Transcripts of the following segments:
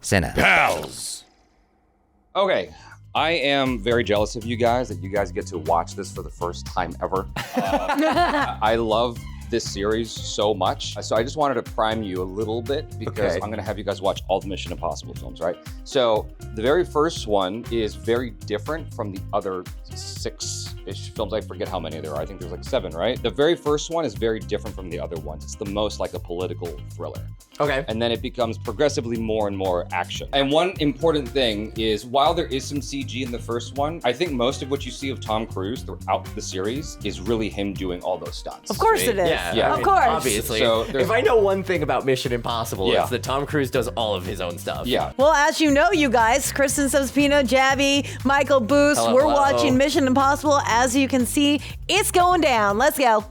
CinePals. Okay, I am very jealous of you guys that you guys get to watch this for the first time ever. I love this series so much. So I just wanted to prime you a little bit because I'm gonna have you guys watch all the Mission Impossible films, right? So the very first one is very different from the other 6-ish films. I forget how many there are. I think there's like 7, right? The very first one is very different from the other ones. It's the most like a political thriller. Okay. And then it becomes progressively more and more action. And one important thing is while there is some CG in the first one, I think most of what you see of Tom Cruise throughout the series is really him doing all those stunts. Of course it is. Yeah. Of course. Obviously. So if I know one thing about Mission Impossible, it's that Tom Cruise does all of his own stuff. Yeah. Well, as you know, you guys, Kristen Michael, Jabby, Michael Boost, we're watching Mission Impossible. As you can see, it's going down. Let's go.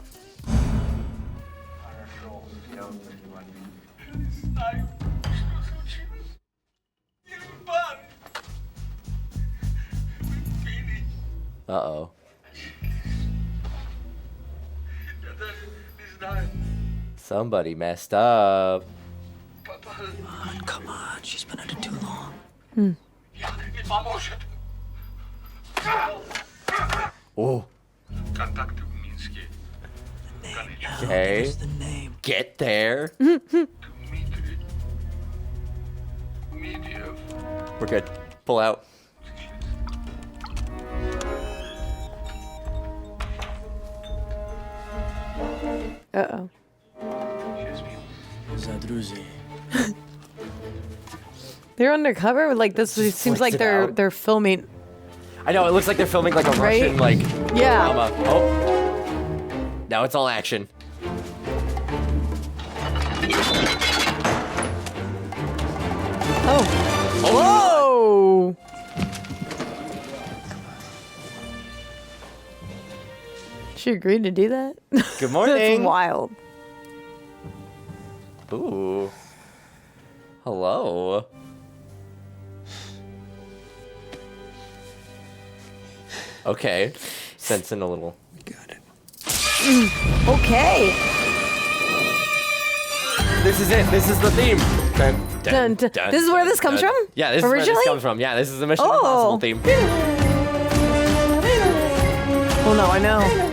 Uh-oh. Somebody messed up. Come on, she's been at it too long. Oh. Okay. What's the name? Get there. We're good. Pull out. Uh-oh. Zadruzi. They're undercover? Like, this seems like they're filming. I know, it looks like they're filming like a Russian, like, drama. Oh. Now it's all action. Oh. Whoa! She agreed to do that? Good morning. That's wild. Ooh. Hello. Okay. Sensing a little. We got it. Okay. This is it. This is the theme. Dun, dun. This is where this comes from? Yeah, this is where this comes from. Yeah, this is the Mission Impossible theme. Oh no, I know.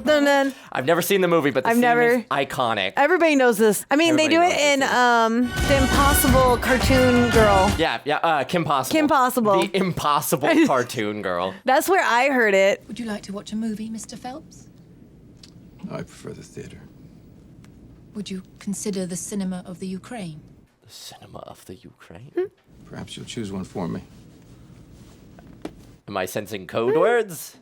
Dun, dun. I've never seen the movie, but the theme is iconic. Everybody knows this. I mean, they do it in the Impossible cartoon girl. Yeah, Kim Possible. Kim Possible. The Impossible cartoon girl. That's where I heard it. Would you like to watch a movie, Mr. Phelps? I prefer the theater. Would you consider the cinema of the Ukraine? The cinema of the Ukraine? Perhaps you'll choose one for me. Am I sensing code words?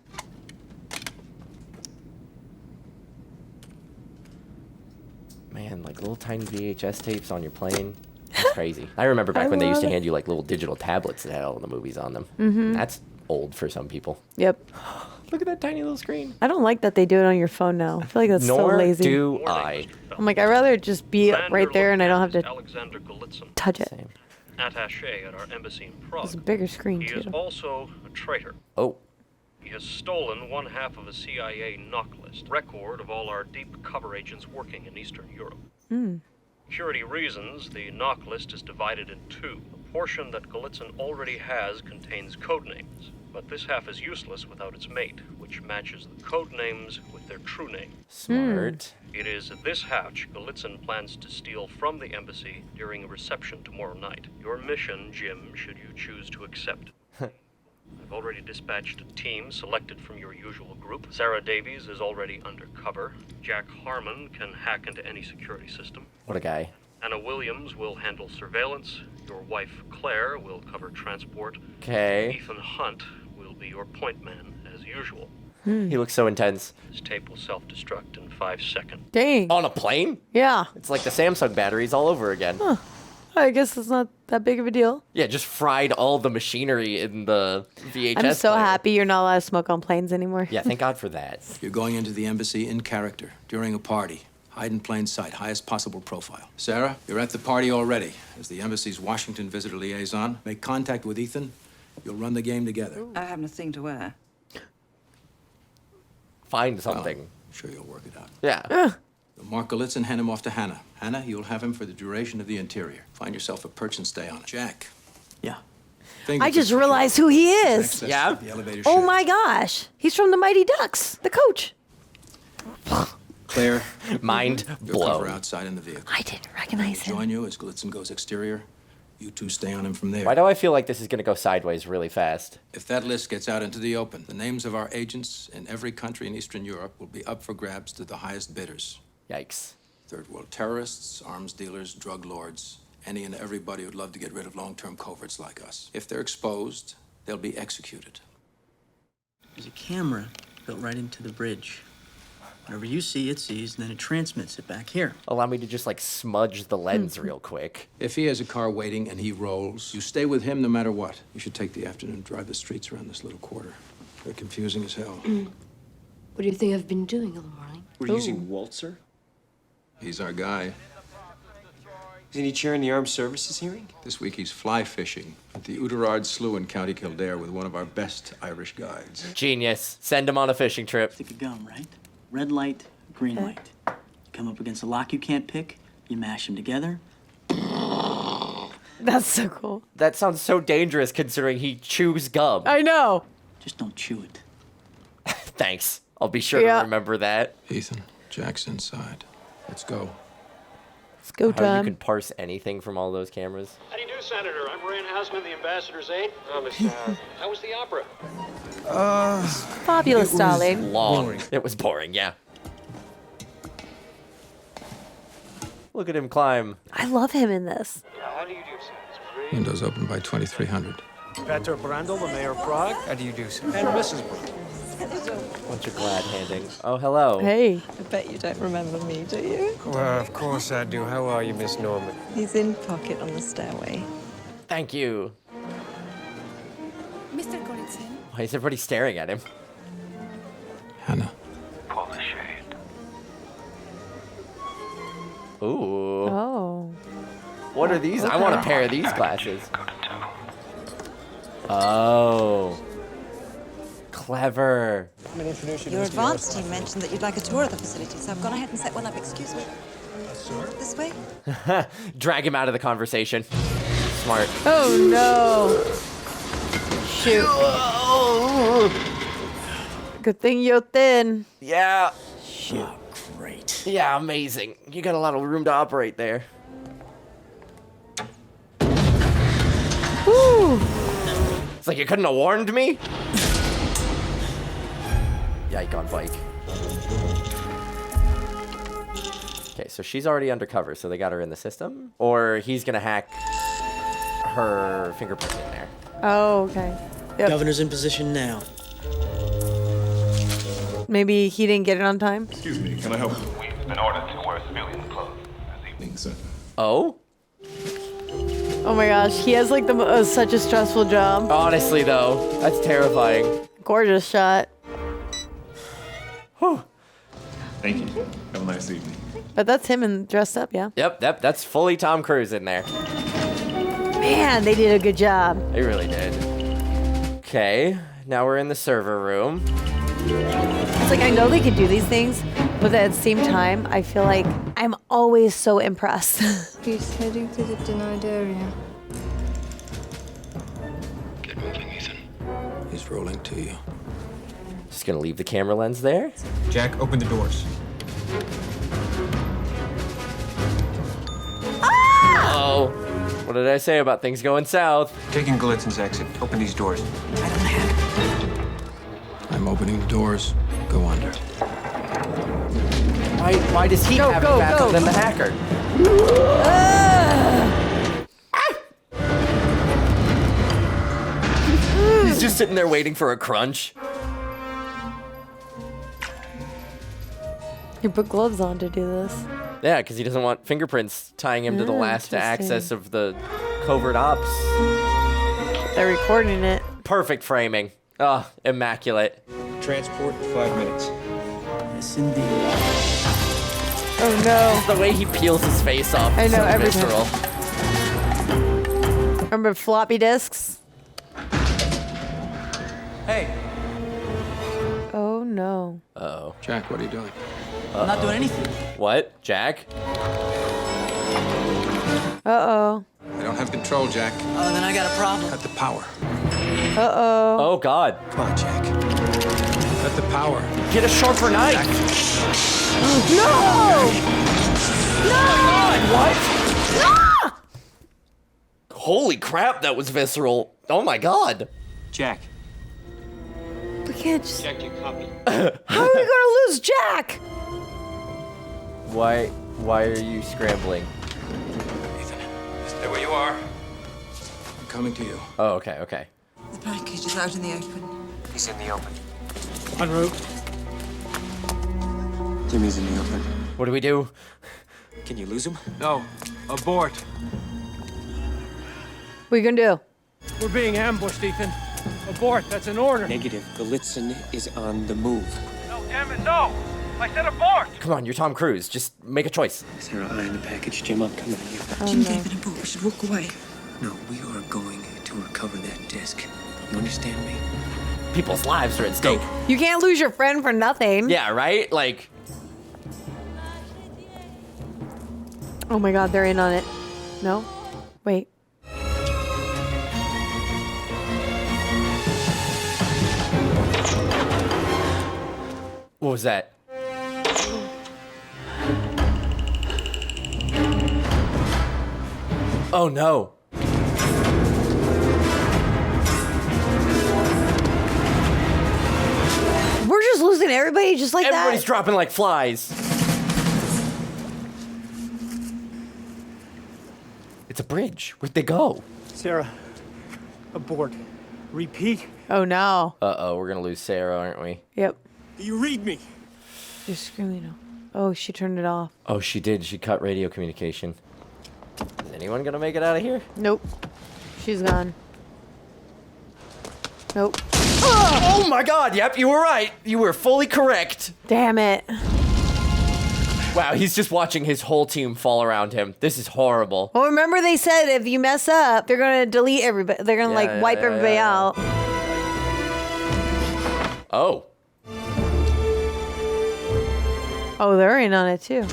Man, like little tiny VHS tapes on your plane. That's crazy. I remember back when they used to hand you like little digital tablets that had all the movies on them. Mm-hmm. That's old for some people. Yep. Look at that tiny little screen. I don't like that they do it on your phone now. I feel like that's so lazy. Nor do I. I'm like, I'd rather just be right there and I don't have to touch it. Same. Attaché at our embassy in Prague. It's a bigger screen, He too. is also a traitor. Oh. He has stolen one half of a CIA knock list, record of all our deep cover agents working in Eastern Europe. Security reasons, the knock list is divided in two. The portion that Golitsyn already has contains code names, but this half is useless without its mate, which matches the code names with their true name. Smart. It is this hatch Golitsyn plans to steal from the embassy during a reception tomorrow night. Your mission, Jim, should you choose to accept. I've already dispatched a team selected from your usual group. Sarah Davies is already undercover. Jack Harmon can hack into any security system. What a guy. Anna Williams will handle surveillance. Your wife, Claire, will cover transport. Okay. Ethan Hunt will be your point man, as usual. He looks so intense. This tape will self-destruct in 5 seconds. Dang. On a plane? Yeah. It's like the Samsung batteries all over again. Huh. I guess it's not that big of a deal. Yeah, just fried all the machinery in the VHS I'm so player. happy you're not allowed to smoke on planes anymore. Yeah, thank God for that. You're going into the embassy in character during a party. Hide in plain sight, highest possible profile. Sarah, you're at the party already. As the embassy's Washington visitor liaison, make contact with Ethan. You'll run the game together. I have nothing to wear. Find something. I'm sure you'll work it out. Yeah. Mark Golitsyn, hand him off to Hannah. Hannah, you'll have him for the duration of the interior. Find yourself a perch and stay on it. Jack. Yeah. I just realized who he is. Yeah? The elevator Oh shaft. my gosh. He's from the Mighty Ducks, the coach. Claire, Mind you'll cover blown. outside in the vehicle. I didn't recognize him. Join you as Blitzen goes exterior. You two stay on him from there. Why do I feel like this is going to go sideways really fast? If that list gets out into the open, the names of our agents in every country in Eastern Europe will be up for grabs to the highest bidders. Yikes. Third world terrorists, arms dealers, drug lords, any and everybody who'd love to get rid of long-term coverts like us. If they're exposed, they'll be executed. There's a camera built right into the bridge. Whatever you see, it sees, and then it transmits it back here. Allow me to just like smudge the lens real quick. If he has a car waiting and he rolls, you stay with him no matter what. You should take the afternoon and drive the streets around this little quarter. They're confusing as hell. What do you think I've been doing all morning? We're using Waltzer? He's our guy. Isn't he chairing the armed services hearing? This week he's fly fishing at the Ouderard Slough in County Kildare with one of our best Irish guides. Genius. Send him on a fishing trip. Stick a gum, right? Red light, green light. You come up against a lock you can't pick, you mash them together. That's so cool. That sounds so dangerous considering he chews gum. I know. Just don't chew it. Thanks. I'll be sure Yeah. to remember that. Ethan, Jack's inside. Let's go. It's go How you time. can parse anything from all those cameras. How do you do, Senator? I'm Rand Hausman, the ambassador's aide. Oh, Mr. Howard. How was the opera? Fabulous, darling. Long. It was boring, yeah. Look at him climb. I love him in this. How do you do, sir? Windows open by 2300. Peter Brandel, the mayor of Prague. How do you do, sir? And Mrs. Brandel. Bunch of glad handing. Oh, hello. Hey. I bet you don't remember me, do you? Well, of course I do. How are you, Miss Norman? He's in pocket on the stairway. Thank you. Mr. Golitsin. Why is everybody staring at him? Hannah. Pull the shade. Ooh. Oh. What are these? I want a pair of these glasses. Oh. Clever. Your advance team mentioned that you'd like a tour of the facility, so I've gone ahead and set one up. Excuse me. This way? Drag him out of the conversation. Smart. Oh no. Shoot. Good thing you're thin. Yeah. Shit, great. Yeah, amazing. You got a lot of room to operate there. Woo. It's like you couldn't have warned me. Yike on bike. Okay, so she's already undercover, so they got her in the system? Or he's gonna hack her fingerprint in there. Oh, okay. Yep. Governor's in position now. Maybe he didn't get it on time. Excuse me, can I help you? We've been ordered to wear civilian clothes this evening. Sir. Oh? Oh my gosh, he has like such a stressful job. Honestly, though, that's terrifying. Gorgeous shot. Whew. Thank you. Have a nice evening. But that's him and dressed up, yeah. Yep, that's fully Tom Cruise in there. Man, they did a good job. They really did. Okay, now we're in the server room. It's like, I know they could do these things, but at the same time, I feel like I'm always so impressed. He's heading to the denied area. Get moving, Ethan. He's rolling to you. Just gonna leave the camera lens there. Jack, open the doors. Oh, what did I say about things going south? Taking Glitzen's exit. Open these doors. I'm opening the doors. Go under. Why does he have it faster than the hacker? He's just sitting there waiting for a crunch. You put gloves on to do this. Yeah, because he doesn't want fingerprints tying him to the last access of the covert ops. They're recording it. Perfect framing. Oh, immaculate. Transport in 5 minutes. Yes, indeed. Oh no. The way he peels his face off. I know, so every visceral. Remember floppy disks? Hey. Oh no. Uh-oh. Jack, what are you doing? I'm not doing anything. What? Jack? Uh-oh. I don't have control, Jack. Oh, then I got a problem. Cut the power. Uh-oh. Oh, God. Come on, Jack. Cut the power. Get a sharper knife. No! No! What? Ah! Holy crap, that was visceral. Oh, my God. Jack. We can't just... Jack, you copy? How are we gonna lose Jack? Why are you scrambling? Ethan, stay where you are. I'm coming to you. Oh, okay. The package is out in the open. He's in the open. En route. Timmy's in the open. What do we do? Can you lose him? No. Abort. What are you gonna do? We're being ambushed, Ethan. Abort. That's an order. Negative. Galitzin is on the move. No, damn it, no! I said abort! Come on, you're Tom Cruise. Just make a choice. Sarah, eye on the package. Jim, I'm coming to you. Jim gave it a book. We should walk away. No, we are going to recover that disc. You understand me? People's lives are at stake. You can't lose your friend for nothing. Yeah, right? Like... Oh my God, they're in on it. No? Wait. What was that? Oh no. We're just losing everybody just like Everybody's that. dropping like flies. It's a bridge. Where'd they go? Sarah, abort. Repeat. Oh no. Uh-oh, we're gonna lose Sarah, aren't we? Yep. Do you read me? You're screaming. Oh, she turned it off. Oh, she did. She cut radio communication. Is anyone gonna make it out of here? Nope. She's gone. Nope. Oh my God, yep, you were right. You were fully correct. Damn it. Wow, he's just watching his whole team fall around him. This is horrible. Well, remember they said if you mess up, they're gonna delete everybody. They're gonna wipe everybody out. Oh. Oh, they're in on it too.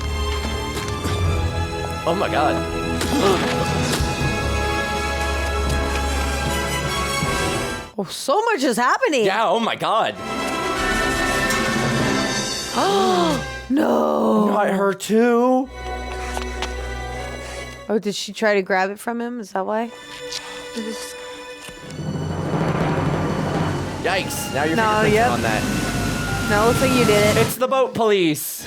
Oh my God. Oh, so much is happening. Yeah, oh my God. Oh, no. Not her too. Oh, did she try to grab it from him? Is that why? Yikes. Now you're No, fingerprinting yep. on that. No, looks like you did it. It's the boat police.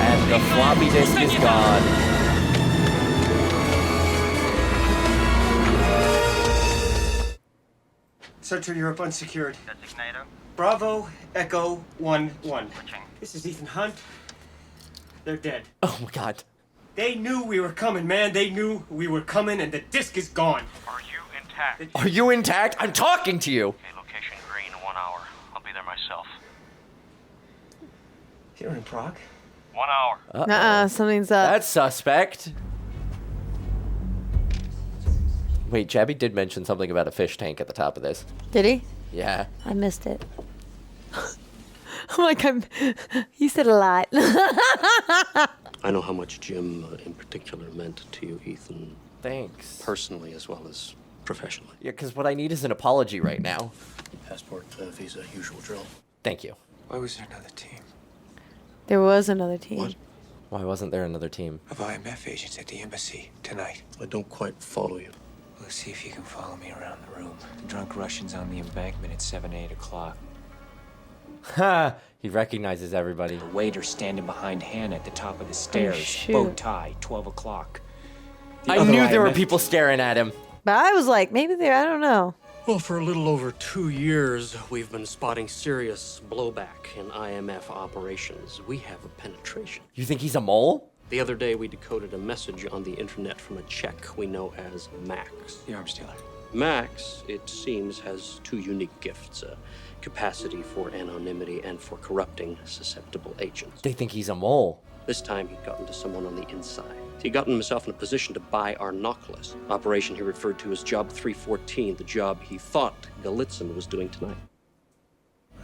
And the floppy disk is gone. Central Europe unsecured. Bravo, Echo 1-1. This is Ethan Hunt. They're dead. Oh my God. They knew we were coming, man. They knew we were coming, and the disc is gone. Are you intact? Are you intact? I'm talking to you. Okay, location green, 1 hour. I'll be there myself. Here in Prague? 1 hour. Uh-oh. Something's up. That's suspect. Wait, Jabby did mention something about a fish tank at the top of this. Did he? Yeah. I missed it. I'm like, you said a lot. I know how much Jim in particular meant to you, Ethan. Thanks. Personally as well as professionally. Yeah, because what I need is an apology right now. Passport, visa, usual drill. Thank you. Why was there another team There was another team. What? Why wasn't there another team? of IMF agents at the embassy tonight? I don't quite follow you. Let's see if you can follow me around the room. The drunk Russians on the embankment at 7, 8 o'clock. Ha! He recognizes everybody. The waiter standing behind Hannah at the top of the Oh, stairs. shoot. Bow tie, 12 o'clock. The I other knew there were IMF people staring at him. But I was like, maybe they're, I don't know. Well, for a little over 2 years, we've been spotting serious blowback in IMF operations. We have a penetration. You think he's a mole? The other day, we decoded a message on the internet from a Czech we know as Max. The arms dealer. Max, it seems, has two unique gifts, capacity for anonymity and for corrupting susceptible agents. They think he's a mole. This time, he'd gotten to someone on the inside. He'd gotten himself in a position to buy our knock list, operation he referred to as Job 314, the job he thought Galitzin was doing tonight.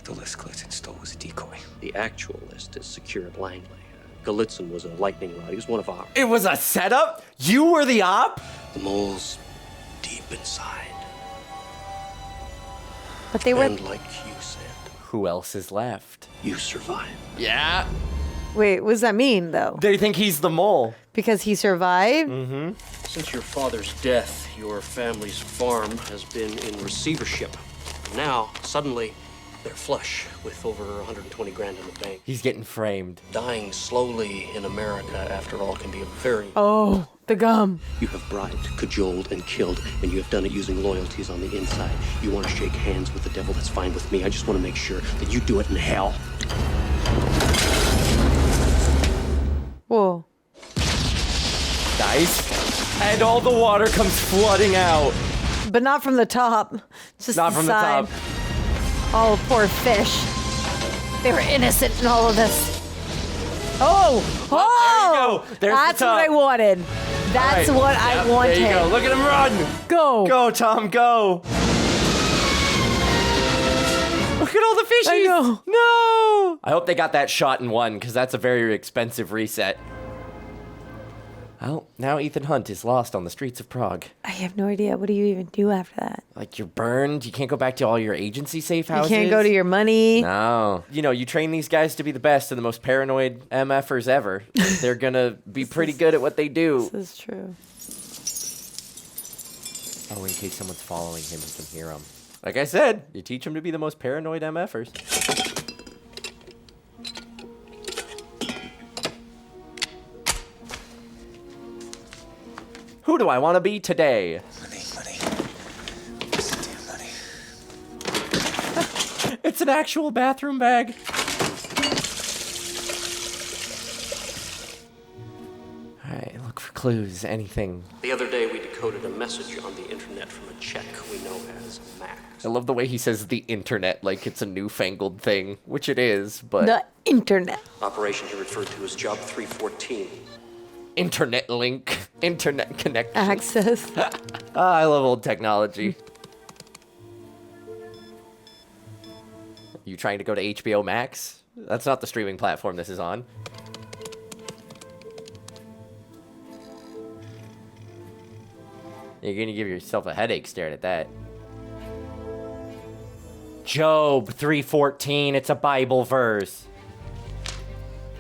The list Galitzin stole was a decoy. The actual list is secure at Langley. Galitzin was a lightning rod. He was one of ours. It was a setup? You were the op? The mole's deep inside. But they were. And like you said, Who else is left? you survived. Yeah. Wait, what does that mean, though? They think he's the mole. Because he survived? Mm-hmm. Since your father's death, your family's farm has been in receivership. Now, suddenly, they're flush with over 120 grand in the bank. He's getting framed. Dying slowly in America, after all, can be a very... Oh, the gum. You have bribed, cajoled, and killed, and you have done it using loyalties on the inside. You want to shake hands with the devil, that's fine with me. I just want to make sure that you do it in hell. Whoa. Nice. And all the water comes flooding out. But not from the top. Just Not from the side. top. Oh, poor fish. They were innocent in all of this. Oh! Oh! There you go. There's That's the top. what I wanted. That's All right. what I wanted. There you go. Look at him run. Go. Go, Tom, go. Look at all the fishies. I know. No. I hope they got that shot in one, because that's a very expensive reset. Well, now Ethan Hunt is lost on the streets of Prague. I have no idea. What do you even do after that? Like, you're burned. You can't go back to all your agency safe houses. You can't go to your money. No. You know, you train these guys to be the best and the most paranoid MFers ever. They're gonna be pretty good at what they do. This is true. Oh, in case someone's following him, he can hear him. Like I said, you teach them to be the most paranoid MFers. Who do I want to be today? Money. Where's the damn money? It's an actual bathroom bag. Alright, look for clues, anything. The other day, we decoded a message on the internet from a Czech we know as Max. I love the way he says the internet like it's a newfangled thing, which it is, but... The internet. Operation he referred to as Job 314. Internet link. Internet connection. Access. I love old technology. You trying to go to HBO Max? That's not the streaming platform this is on. You're gonna give yourself a headache staring at that. Job 3:14. It's a Bible verse.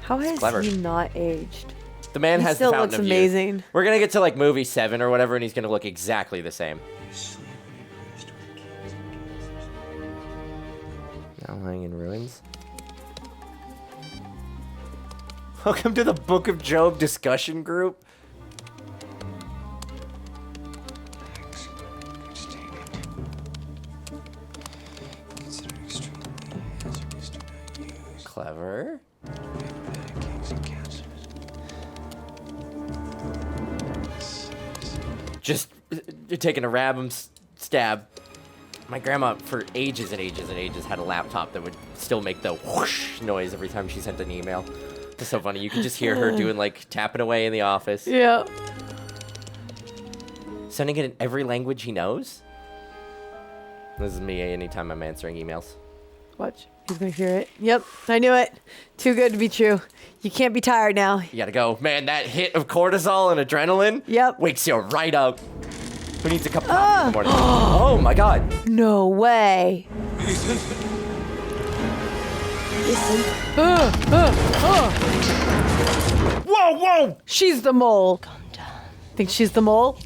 How has clever. he not aged? The man He has still the fountain looks of youth. amazing. We're gonna get to like movie 7 or whatever, and he's gonna look exactly the same. Now lying in ruins. Welcome to the Book of Job discussion group. Clever. Just taking a random stab. My grandma, for ages and ages and ages, had a laptop that would still make the whoosh noise every time she sent an email. It's so funny. You can just hear her doing, like, tapping away in the office. Yeah. Sending it in every language he knows? This is me anytime I'm answering emails. Watch. He's gonna hear it. Yep, I knew it. Too good to be true. You can't be tired now. You gotta go. Man, that hit of cortisol and adrenaline wakes you right up. Who needs a cup of coffee in the morning? Oh my god. No way. Listen. Whoa! She's the mole. Calm down. Think she's the mole?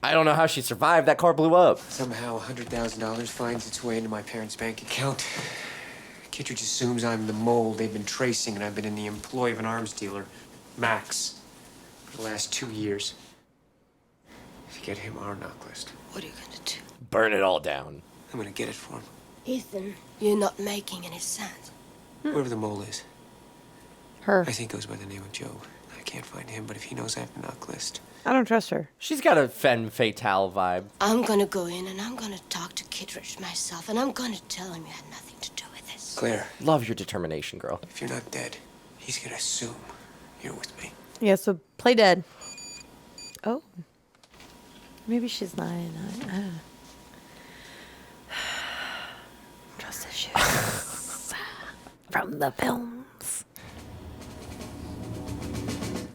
I don't know how she survived. That car blew up. Somehow $100,000 finds its way into my parents' bank account. Kittredge assumes I'm the mole they've been tracing, and I've been in the employ of an arms dealer, Max, for the last 2 years. To get him our knock list. What are you gonna do? Burn it all down. I'm gonna get it for him. Ethan, you're not making any sense. Whoever the mole is. Her. I think goes by the name of Joe. I can't find him, but if he knows I have the knock list. I don't trust her. She's got a femme fatale vibe. I'm gonna go in and I'm gonna talk to Kittredge myself, and I'm gonna tell him you had nothing to do with this. Claire. Love your determination, girl. If you're not dead, he's gonna assume you're with me. Yeah, so play dead. Oh. Maybe she's not. Trust issues. From the films.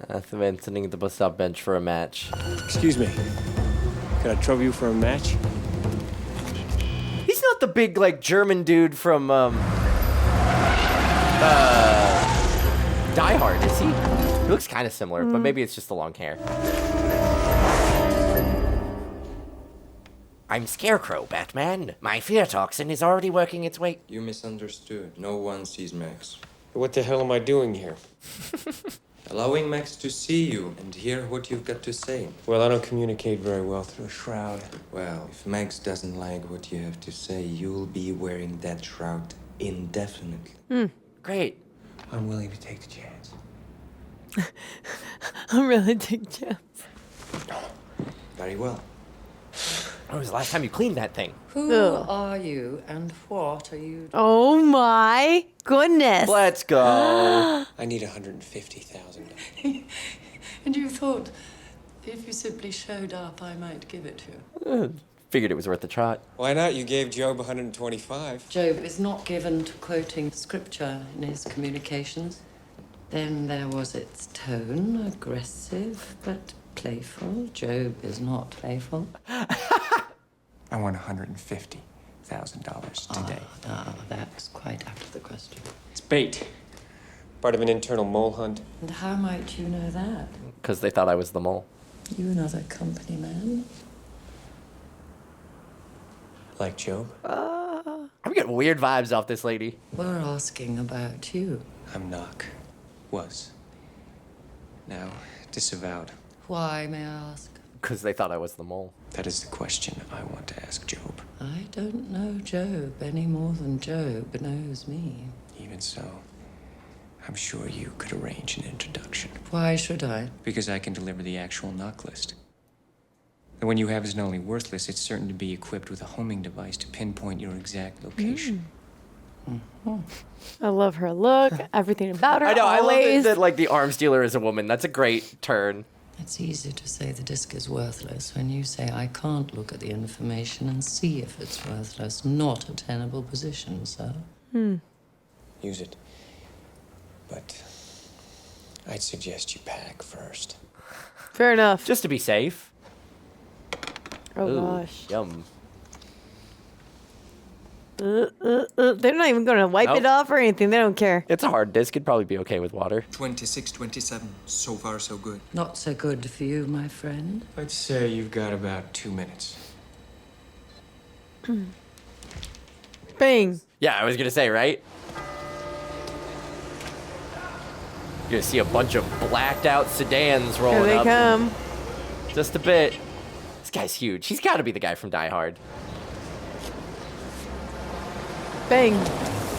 That's the man sitting at the bus stop bench for a match. Excuse me. Could I trouble you for a match? He's not the big, like, German dude from, Die Hard, is he? He looks kind of similar, but maybe it's just the long hair. I'm Scarecrow, Batman. My fear toxin is already working its way. You misunderstood. No one sees Max. What the hell am I doing here? Allowing Max to see you and hear what you've got to say. Well, I don't communicate very well through a shroud. Well, if Max doesn't like what you have to say, you'll be wearing that shroud indefinitely. Great. I'm willing to take the chance. I'm really taking a chance. Very well. When was the last time you cleaned that thing? Who are you and what are you? Oh my goodness. Let's go. I need $150,000. And you thought if you simply showed up, I might give it to you? Figured it was worth a trot. Why not? You gave Job 125. Job is not given to quoting scripture in his communications. Then there was its tone, aggressive but playful. Job is not playful. I want $150,000 today. Ah, that's quite out of the question. It's bait. Part of an internal mole hunt. And how might you know that? Because they thought I was the mole. You another company man? Like Job? I'm getting weird vibes off this lady. We're asking about you. I'm Knock. Was. Now, disavowed. Why, may I ask? Because they thought I was the mole. That is the question I want to ask Job. I don't know Job any more than Job knows me. Even so, I'm sure you could arrange an introduction. Why should I? Because I can deliver the actual knock list. The one you have isn't only worthless, it's certain to be equipped with a homing device to pinpoint your exact location. I love her look, everything about her. I know, always. I love it that, like, the arms dealer is a woman. That's a great turn. It's easy to say the disc is worthless when you say I can't look at the information and see if it's worthless. Not a tenable position, sir. Use it. But I'd suggest you pack first. Fair enough. Just to be safe. Oh Ooh, gosh. Yum. They're not even going to wipe it off or anything. They don't care. It's a hard disc. It'd probably be okay with water. 26, 27. So far, so good. Not so good for you, my friend. I'd say you've got about 2 minutes. Bang. Yeah, I was going to say, right? You're going to see a bunch of blacked out sedans rolling Here they up. come. Just a bit. This guy's huge. He's got to be the guy from Die Hard. Bang.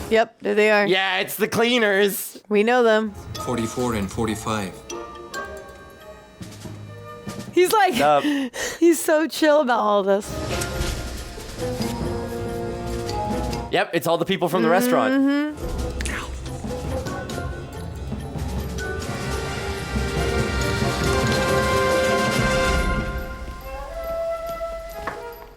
Yep, there they are. Yeah, it's the cleaners. We know them. 44 and 45. He's like, he's so chill about all this. Yep, it's all the people from the restaurant.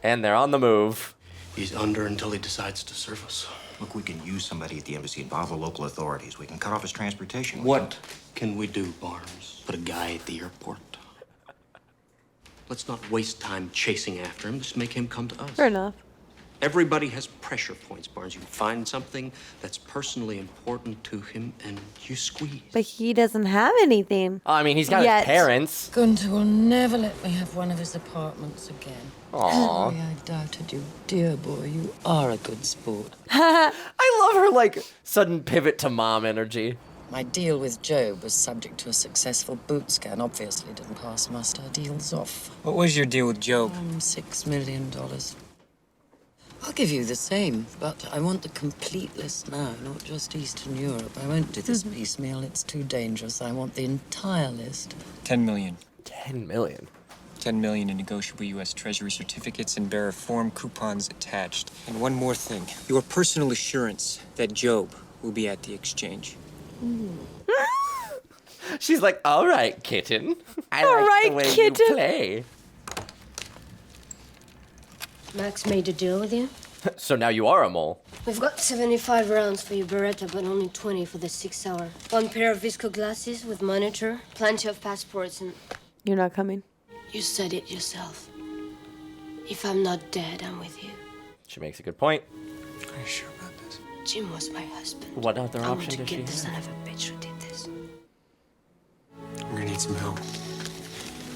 And they're on the move. He's under until he decides to serve us. Look, we can use somebody at the embassy, involve the local authorities. We can cut off his transportation. What can we do, Barnes? Put a guy at the airport? Let's not waste time chasing after him. Just make him come to us. Fair enough. Everybody has pressure points, Barnes. You find something that's personally important to him and you squeeze. But he doesn't have anything. I mean, he's got Yet. his parents. Gunther will never let me have one of his apartments again. Aw. Henry, I doubted you. Dear boy, you are a good sport. I love her, like, sudden pivot to mom energy. My deal with Job was subject to a successful boot scan. Obviously didn't pass muster. Deal's off. What was your deal with Job? $6 million. I'll give you the same, but I want the complete list now, not just Eastern Europe. I won't do this piecemeal. It's too dangerous. I want the entire list. 10 million. 10 million? 10 million in negotiable U.S. Treasury certificates and bearer form coupons attached. And one more thing. Your personal assurance that Job will be at the exchange. She's like, all right, kitten. I All like right, the way kitten. you play. Max made a deal with you? So now you are a mole. We've got 75 rounds for your Beretta, but only 20 for the 6 hour. 1 pair of visco glasses with monitor, plenty of passports, and... You're not coming? You said it yourself. If I'm not dead, I'm with you. She makes a good point. Are you sure about this? Jim was my husband. What other I want option to does she get the have? son of a bitch who did this. We're gonna need some help.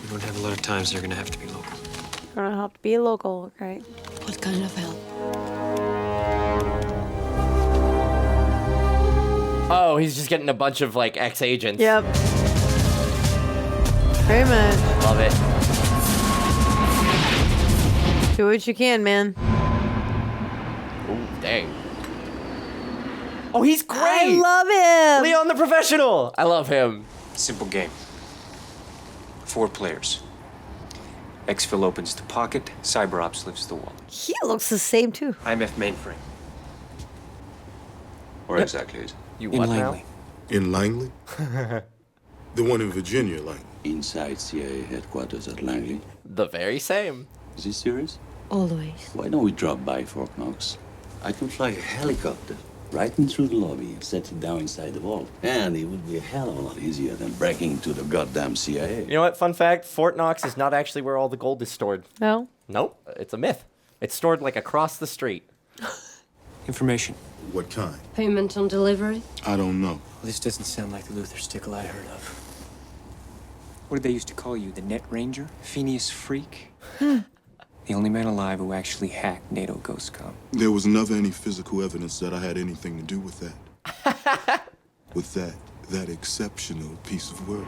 We don't have a lot of time, so they're gonna have to be local. Gonna have to be local, right? What kind of help? Oh, he's just getting a bunch of like ex-agents. Yep. Very much. Love it. Do what you can, man. Ooh, dang. Oh, he's great. I love him. Léon the professional. I love him. Simple game. 4 players. Exfil opens the pocket, CyberOps lifts the wall. He looks the same too. IMF mainframe. Where exactly is it? You In what Langley. In Langley? The one in Virginia, Langley. Inside CIA headquarters at Langley. The very same. Is this serious? Always. Why don't we drop by Fort Knox? I can fly a helicopter right in through the lobby and set it down inside the vault. And it would be a hell of a lot easier than breaking into the goddamn CIA. You know what? Fun fact: Fort Knox is not actually where all the gold is stored. No. Nope. It's a myth. It's stored like across the street. Information. What kind? Payment on delivery? I don't know. Well, this doesn't sound like the Luther Stickle I heard of. What did they used to call you? The Net Ranger? Phineas Freak? The only man alive who actually hacked NATO GhostCom. There was never any physical evidence that I had anything to do with that. With that exceptional piece of work.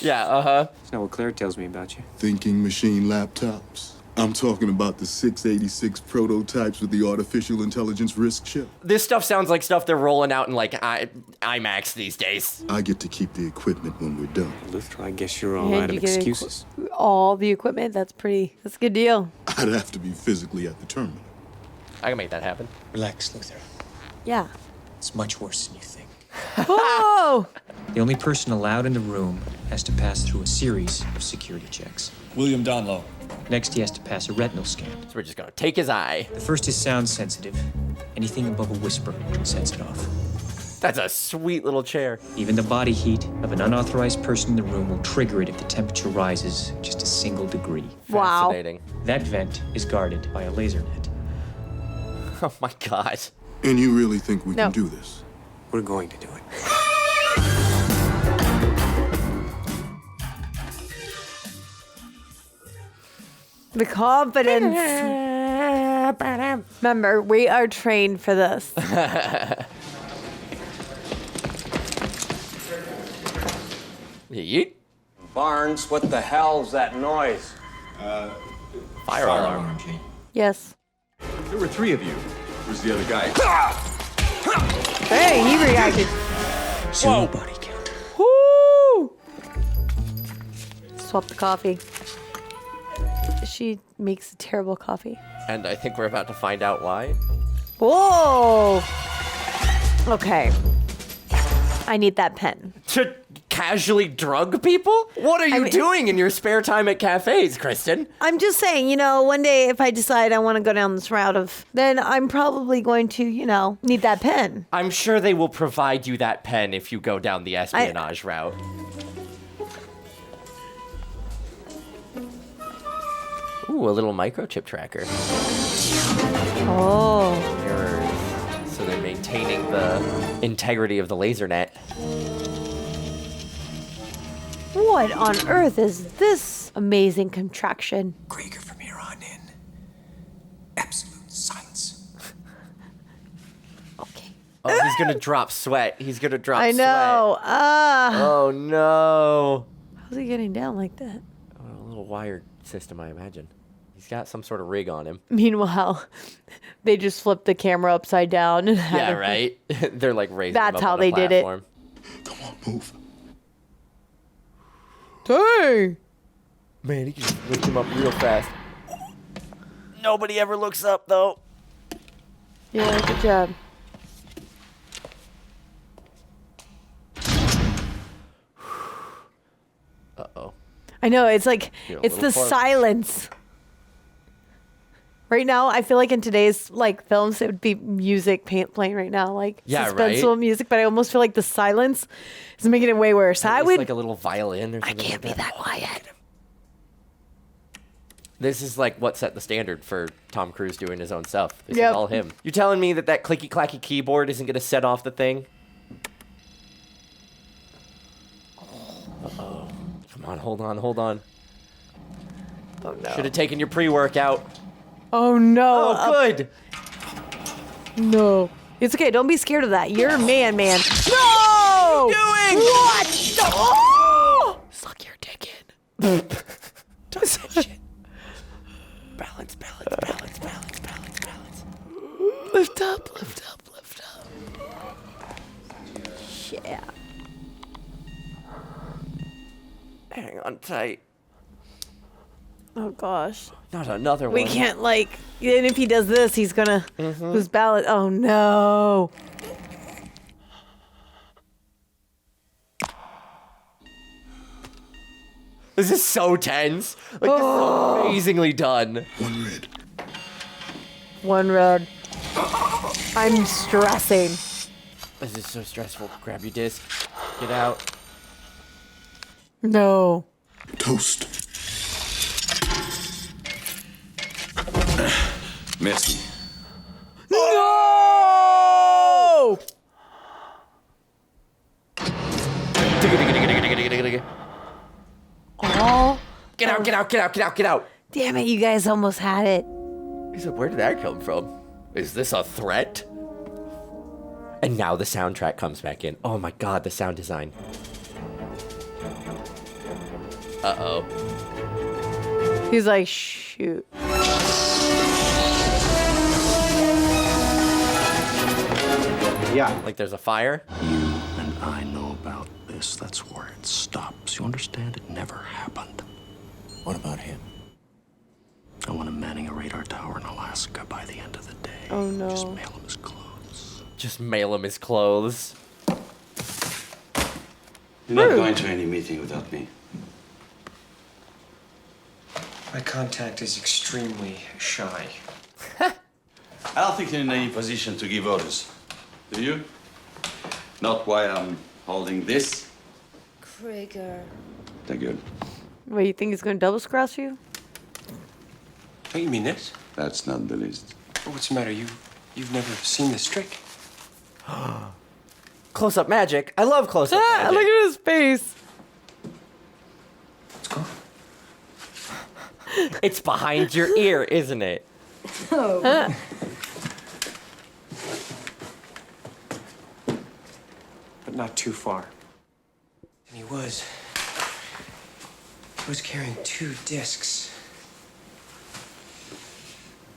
Yeah, uh-huh. That's not what Claire tells me about you. Thinking machine laptops. I'm talking about the 686 prototypes with the artificial intelligence risk chip. This stuff sounds like stuff they're rolling out in like IMAX these days. I get to keep the equipment when we're done. Luther, I guess you're all And out you of get excuses. all the equipment. That's a good deal. I'd have to be physically at the terminal. I can make that happen. Relax, Luther. Yeah. It's much worse than you think. Whoa! The only person allowed in the room has to pass through a series of security checks. William Donlow. Next, he has to pass a retinal scan. So we're just gonna take his eye. The first is sound sensitive. Anything above a whisper sets it off. That's a sweet little chair. Even the body heat of an unauthorized person in the room will trigger it if the temperature rises just a single degree. Wow. Fascinating. That vent is guarded by a laser net. Oh my god. And you really think we No. can do this? We're going to do it. The confidence. Remember, we are trained for this. Yeet. Barnes, what the hell's that noise? Fire alarm. Yes. There were 3 of you. Where's the other guy? Hey, he reacted. Zero body count. Woo! Swap the coffee. She makes a terrible coffee. And I think we're about to find out why. Whoa! Okay. I need that pen. To casually drug people? What are you doing in your spare time at cafes, Kristen? I'm just saying, one day if I decide I want to go down this route then I'm probably going to, need that pen. I'm sure they will provide you that pen if you go down the espionage route. Ooh, a little microchip tracker. Oh. Mirrors. So they're maintaining the integrity of the laser net. What on earth is this amazing contraction? Krieger, from here on in, absolute silence. Okay. Oh, he's gonna drop sweat. He's gonna drop I sweat. know. Oh no. How's he getting down like that? A little wire system, I imagine. He's got some sort of rig on him. Meanwhile, they just flipped the camera upside down. And Yeah, right? They're like raising him That's up how on a they did it. platform. Come on, move. Dang. Man, he can just lift him up real fast. Nobody ever looks up, though. Yeah, good job. Uh-oh. I know, it's like, You're a it's the little close. silence. Right now, I feel like in today's like films, it would be music playing right now, like suspenseful music. But I almost feel like the silence is making it way worse. I would like a little violin or something. I can't be that quiet. This is like what set the standard for Tom Cruise doing his own stuff. This Yep. is all him. You're telling me that clicky clacky keyboard isn't gonna set off the thing? Uh-oh. Come on, hold on. Oh no. Should have taken your pre-workout. Oh no. Oh, good. No. It's okay. Don't be scared of that. You're a man. No! What are you doing? What? Oh! Suck your dick in. Don't say shit. Balance. Lift up. Yeah. Hang on tight. Oh gosh. Not another one. We can't like. And if he does this, he's gonna lose balance. Oh no. This is so tense. Like, this is so amazingly done. One red. I'm stressing. This is so stressful. Grab your disc. Get out. No. Toast. Merci. No! Oh. Get out. Damn it, you guys almost had it. He said, where did that come from? Is this a threat? And now the soundtrack comes back in. Oh my god, the sound design. Uh-oh. He's like, shoot. Yeah. Like there's a fire? You and I know about this. That's where it stops. You understand? It never happened. What about him? I want him manning a radar tower in Alaska by the end of the day. Oh no. Just mail him his clothes. Just mail him his clothes. You're not going to any meeting without me. My contact is extremely shy. I don't think you're in any position to give orders. Do you? Not why I'm holding this. Krieger. They're good. Wait, you think he's gonna double cross you? Don't you mean this? That's not the least. Well, what's the matter? You've never seen this trick? Close-up magic. I love close-up magic. Look at his face. Let's go. It's behind your ear, isn't it? Oh. But not too far. And he was carrying 2 discs.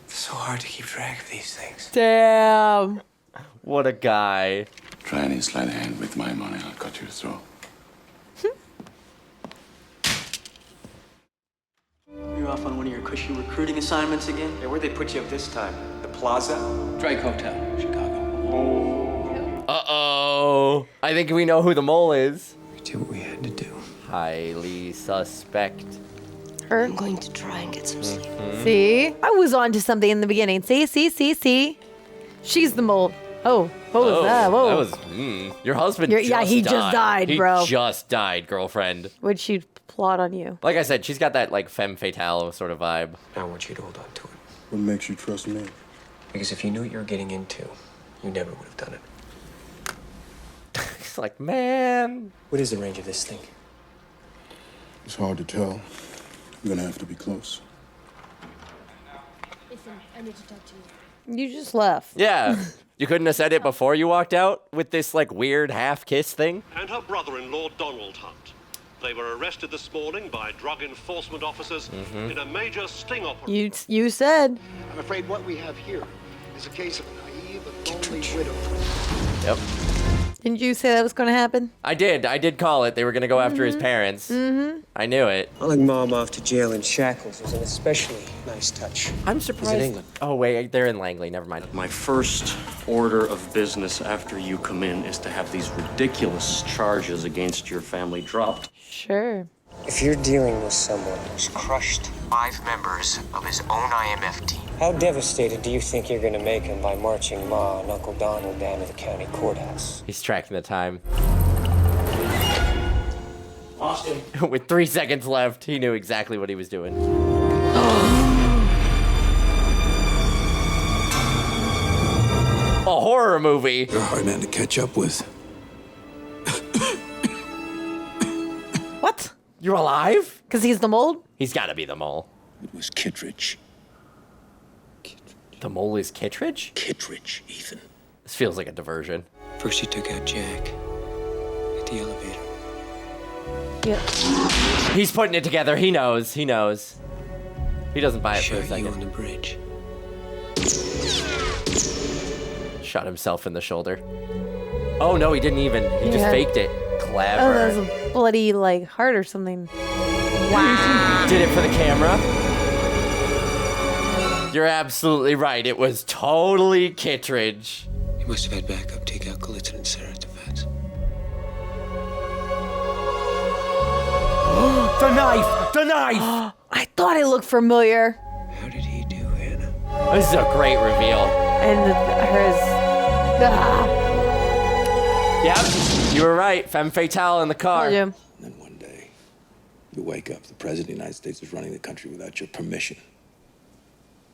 It's so hard to keep track of these things. Damn. What a guy. Try any sleight of hand with my money, I'll cut your throat. You're off on one of your cushy recruiting assignments again? Yeah, where'd they put you up this time? The Plaza? Drake Hotel, Chicago. Uh-oh. I think we know who the mole is. We did what we had to do. Highly suspect. Her. I'm going to try and get some sleep. See? I was on to something in the beginning. See? She's the mole. Oh, what was that? Whoa. That was, your husband just died. Yeah, he just died, bro. He just died, girlfriend. Would she plot on you? Like I said, she's got that, like, femme fatale sort of vibe. I want you to hold on to it. What makes you trust me? Because if you knew what you were getting into, you never would have done it. He's like, man. What is the range of this thing? It's hard to tell. You're gonna have to be close. Listen, I need to talk to you. You just left. Yeah. You couldn't have said it before you walked out with this, like, weird half-kiss thing? And her brother-in-law, Donald Hunt. They were arrested this morning by drug enforcement officers in a major sting operation. You said. I'm afraid what we have here is a case of a naive and lonely widow. Yep. Didn't you say that was going to happen? I did call it. They were going to go after his parents. I knew it. Hauling Mom off to jail in shackles was an especially nice touch. I'm surprised. He's in England. Oh, wait, they're in Langley. Never mind. My first order of business after you come in is to have these ridiculous charges against your family dropped. Sure. If you're dealing with someone who's crushed 5 members of his own IMF team, how devastated do you think you're gonna make him by marching Ma and Uncle Donald down to the county courthouse? He's tracking the time. Austin. With 3 seconds left, he knew exactly what he was doing. A horror movie. You're a hard man to catch up with. What? You're alive? Because he's the mold? He's got to be the mole. It was Kittredge. The mole is Kittredge? Kittredge, Ethan. This feels like a diversion. First, he took out Jack at the elevator. Yeah. He's putting it together. He knows. He knows. He doesn't buy it for a Shot you second. on the bridge. Shot himself in the shoulder. Oh, no, he didn't even. He just Yeah. faked it. Oh, Clever. that was a bloody, like, heart or something. Wow. Did it for the camera. You're absolutely right. It was totally Kittredge. He must have had backup take out Galitzin and Sarah at the fence. The knife! The knife! I thought it looked familiar. How did he do, Hannah? This is a great reveal. And hers. Ah. Yep, you were right. Femme fatale in the car. Yeah. And then one day, you wake up, the President of the United States is running the country without your permission.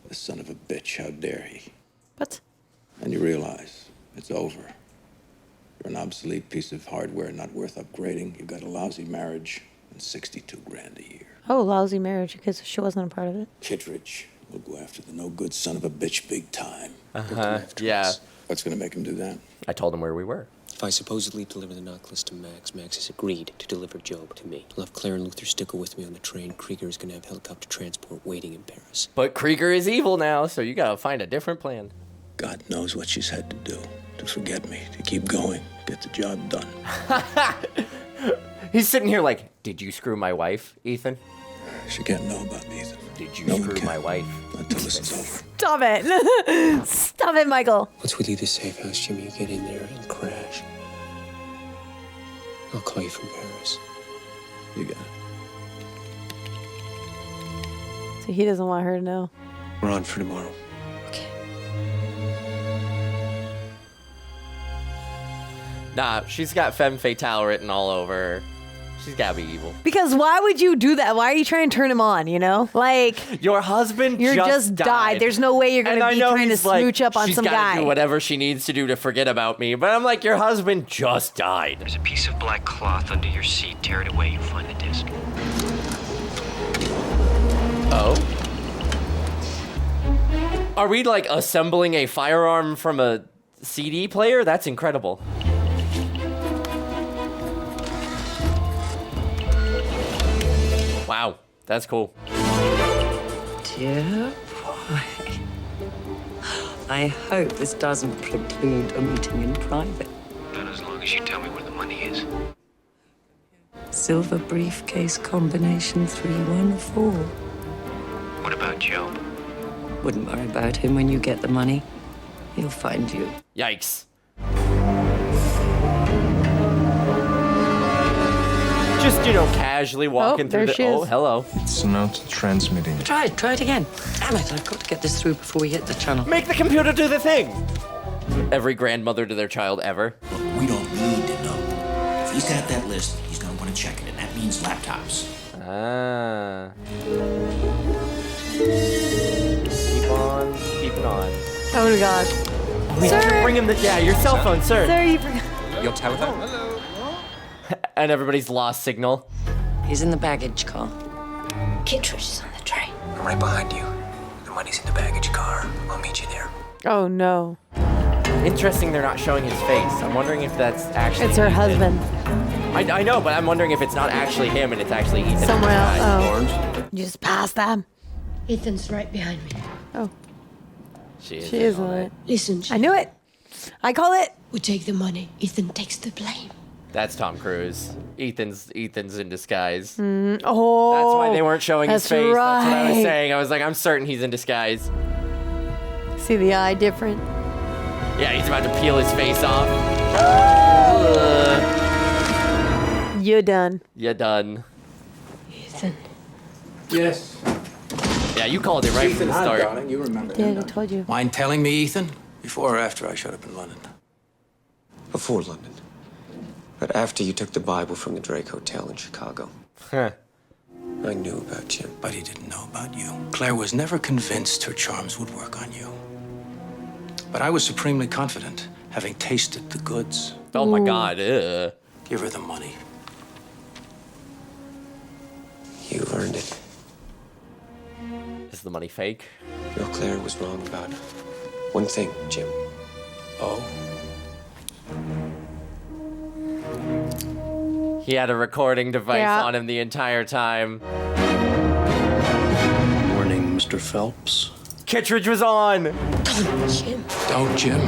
The son of a bitch, how dare he? What? And you realize it's over. You're an obsolete piece of hardware not worth upgrading. You've got a lousy marriage and 62 grand a year. Oh, lousy marriage because she wasn't a part of it. Kittredge will go after the no good son of a bitch big time. Yeah. What's gonna make him do that? I told him where we were. If I supposedly deliver the knock list to Max, Max has agreed to deliver Job to me. I'll have Claire and Luther Stickle with me on the train. Krieger is going to have helicopter transport waiting in Paris. But Krieger is evil now, so you gotta find a different plan. God knows what she's had to do to forget me, to keep going, get the job done. He's sitting here like, did you screw my wife, Ethan? She can't know about me, Ethan. Did you No one screw can. my wife? Until this is over. Stop it. Stop it, Michael. Once we leave the safe house, Jimmy, you get in there and crash. I'll call you from Paris. You got it. So he doesn't want her to know. We're on for tomorrow. Nah, she's got femme fatale written all over her. She's gotta be evil. Because why would you do that? Why are you trying to turn him on, you know? Like, your husband just died. There's no way you're going to be trying to smooch up on some she's guy. gotta do whatever she needs to do to forget about me. But I'm like, your husband just died. There's a piece of black cloth under your seat. Tear it away, you'll find the disc. Oh? Are we like assembling a firearm from a CD player? That's incredible. Wow, that's cool. Dear boy. I hope this doesn't preclude a meeting in private. Not as long as you tell me where the money is. Silver briefcase combination 314. What about Job? Wouldn't worry about him when you get the money. He'll find you. Yikes. Just, you know, casually walking through the... Oh, hello. It's not transmitting. Try it again. Damn it, I've got to get this through before we hit the channel. Make the computer do the thing. Every grandmother to their child ever. We don't need to know. If he's got that list, he's gonna want to check it, and that means laptops. Ah. Keep on, keeping on. Oh my gosh. We have to bring him the... Yeah, your cell phone, sir. Sir, you forgot. Your telephone? And everybody's lost signal. He's in the baggage car. Kittredge is on the train. I'm right behind you. The money's in the baggage car. I'll meet you there. Oh no. Interesting they're not showing his face. I'm wondering if that's actually... It's her Ethan. husband. I know, but I'm wondering if it's not actually him and it's actually Ethan. Somewhere else. Orange. Oh. You just passed them. Ethan's right behind me. Oh. She is. She is on it. Listen, I knew it. I call it. we take the money. Ethan takes the blame. That's Tom Cruise. Ethan's in disguise. Oh. That's why they weren't showing his that's face. Right. That's what I was saying. I was like, I'm certain he's in disguise. See the eye different. Yeah, he's about to peel his face off. You're done. You're done. Ethan. Yes. Yeah, you called it right from Ethan the Hunt, start. darling. You remember Yeah, him, I don't told you. Mind telling me, Ethan? Before or after I showed up in London? Before London. But after you took the Bible from the Drake Hotel in Chicago. Huh. I knew about Jim. But he didn't know about you. Claire was never convinced her charms would work on you. But I was supremely confident, having tasted the goods. Oh my God. Ugh. Give her the money. You earned it. Is the money fake? No, Claire was wrong about one thing, Jim. Oh? He had a recording device Yeah. on him the entire time. Morning, Mr. Phelps. Kittredge was on. Jim. Don't, Jim.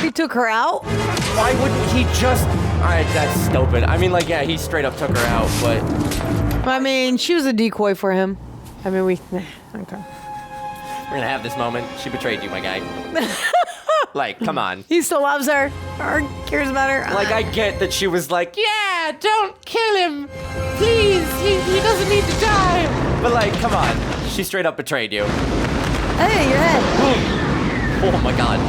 He took her out? Why wouldn't he just... Alright, that's stupid. I mean, like, yeah, he straight up took her out, but... I mean, she was a decoy for him. I mean, okay. We're gonna have this moment. She betrayed you, my guy. Like, come on. He still loves her or cares about her. Like, I get that she was like, yeah, don't kill him. Please, he doesn't need to die. But, like, come on. She straight up betrayed you. Hey, your head. Oh, my God.